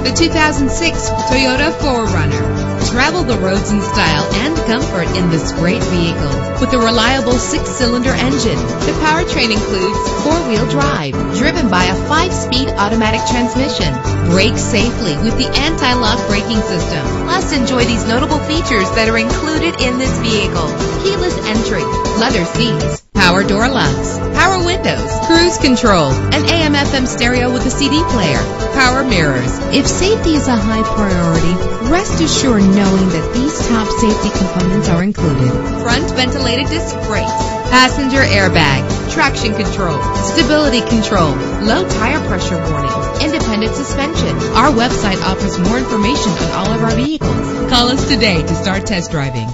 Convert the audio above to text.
The 2006 Toyota 4Runner. Travel the roads in style and comfort in this great vehicle. With a reliable 6-cylinder engine, the powertrain includes 4-wheel drive, driven by a 5-speed automatic transmission. Brake safely with the anti-lock braking system. Plus, enjoy these notable features that are included in this vehicle: keyless entry, leather seats, power door locks, power windows, cruise control, an AM/FM stereo with a CD player, power mirrors. If safety is a high priority, rest assured knowing that these top safety components are included: front ventilated disc brakes, passenger airbag, traction control, stability control, low tire pressure warning, independent suspension. Our website offers more information on all of our vehicles. Call us today to start test driving.